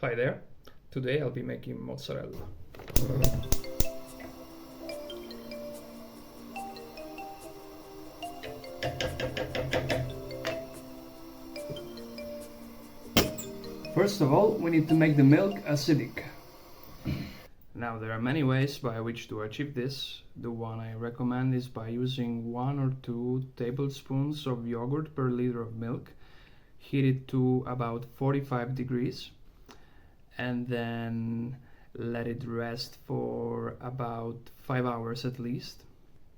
Hi there, today I'll be making mozzarella. First of all, we need to make the milk acidic. Now there are many ways by which to achieve this. The one I recommend is by using 1 or 2 tablespoons of yogurt per liter of milk, heat it to about 45 degrees, and then let it rest for about 5 hours at least.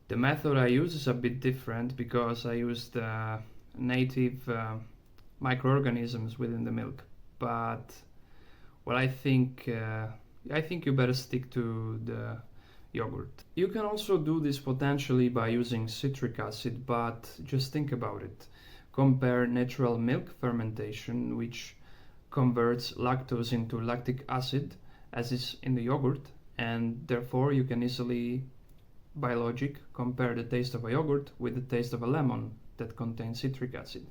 The method I use is a bit different because I use the native microorganisms within the milk, but well, I think you better stick to the yogurt. You can also do this potentially by using citric acid, but just think about it. Compare natural milk fermentation, which converts lactose into lactic acid, as is in the yogurt, and therefore you can easily, by logic, compare the taste of a yogurt with the taste of a lemon that contains citric acid.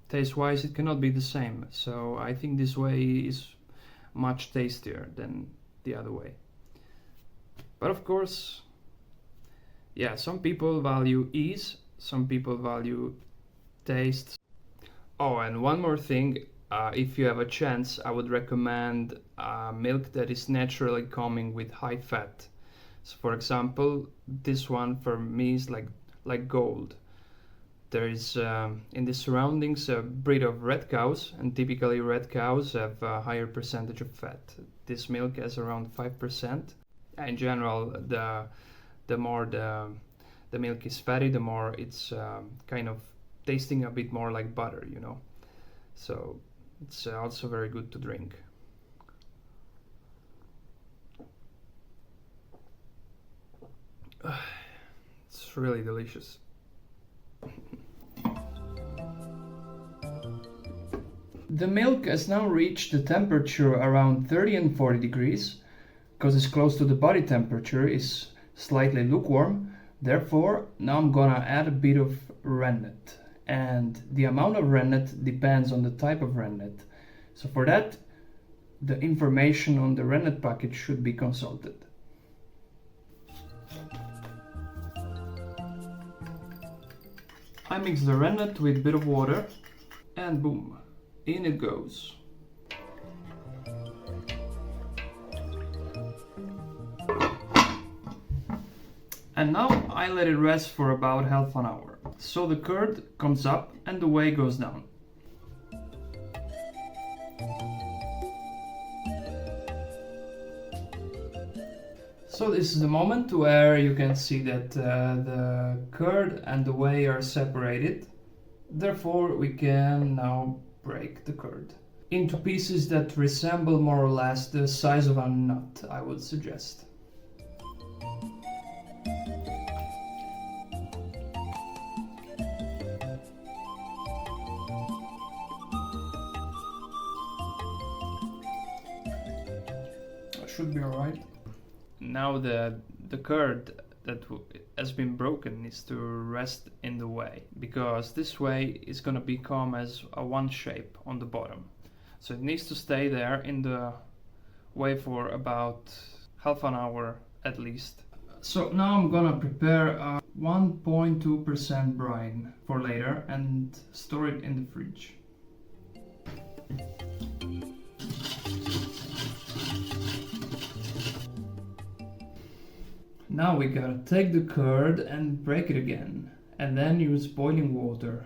Taste-wise, it cannot be the same, so I think this way is much tastier than the other way. But of course, yeah, some people value ease, some people value taste. Oh, and one more thing, if you have a chance, I would recommend milk that is naturally coming with high fat. So for example, this one for me is like gold. There is in the surroundings a breed of red cows, and typically red cows have a higher percentage of fat. This milk has around 5%. In general, the more the milk is fatty, the more it's kind of tasting a bit more like butter, you know. So it's also very good to drink. It's really delicious. The milk has now reached the temperature around 30 and 40 degrees. Because it's close to the body temperature, is slightly lukewarm. Therefore, now I'm gonna add a bit of rennet. And the amount of rennet depends on the type of rennet. So for that, the information on the rennet package should be consulted. I mix the rennet with a bit of water, and boom, in it goes. And now I let it rest for about half an hour. So the curd comes up and the whey goes down. So this is the moment where you can see that the curd and the whey are separated. Therefore we can now break the curd into pieces that resemble more or less the size of a nut, I would suggest. Should be alright. Now the curd that has been broken needs to rest in the whey, because this whey is gonna become as a one shape on the bottom. So it needs to stay there in the whey for about half an hour at least. So now I'm gonna prepare a 1.2% brine for later and store it in the fridge. Now we gotta take the curd and break it again, and then use boiling water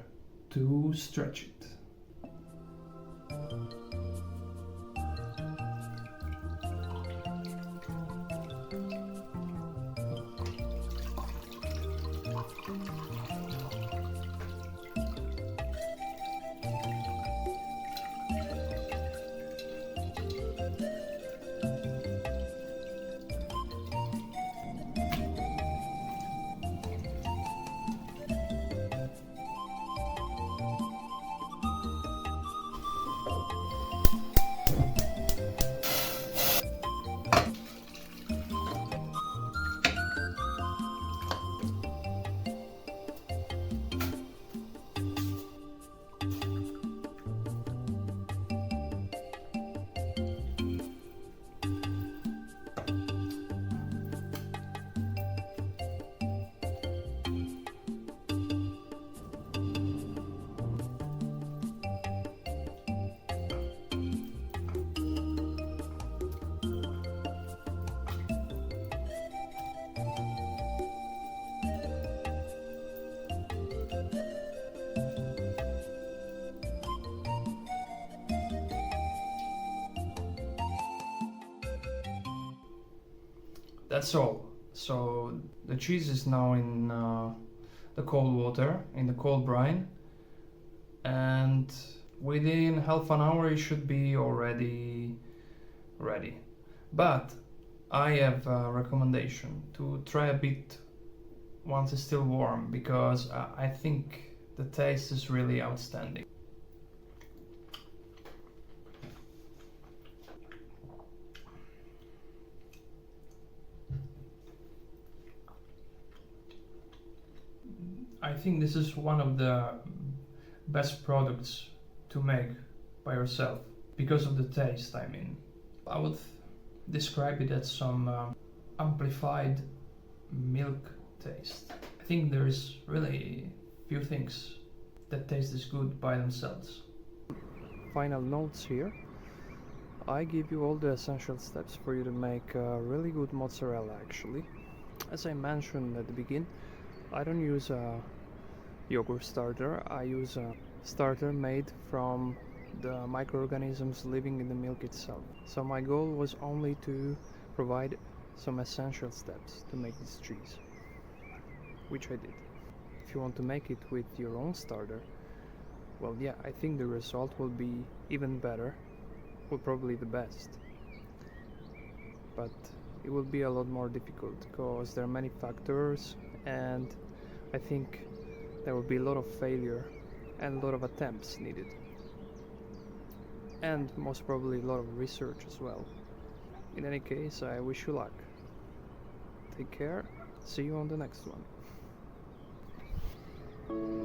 to stretch it. That's all. So the cheese is now in the cold water, in the cold brine, and within half an hour it should be already ready. But I have a recommendation to try a bit once it's still warm, because I think the taste is really outstanding. I think this is one of the best products to make by yourself because of the taste. I mean, I would describe it as some amplified milk taste. I think there's really few things that taste this good by themselves. Final notes here. I give you all the essential steps for you to make a really good mozzarella actually. As I mentioned at the beginning, I don't use a yogurt starter, I use a starter made from the microorganisms living in the milk itself. So my goal was only to provide some essential steps to make this cheese, which I did. If you want to make it with your own starter, well yeah, I think the result will be even better, well probably the best. But it will be a lot more difficult because there are many factors, and I think there will be a lot of failure and a lot of attempts needed. And most probably a lot of research as well. In any case, I wish you luck. Take care, see you on the next one.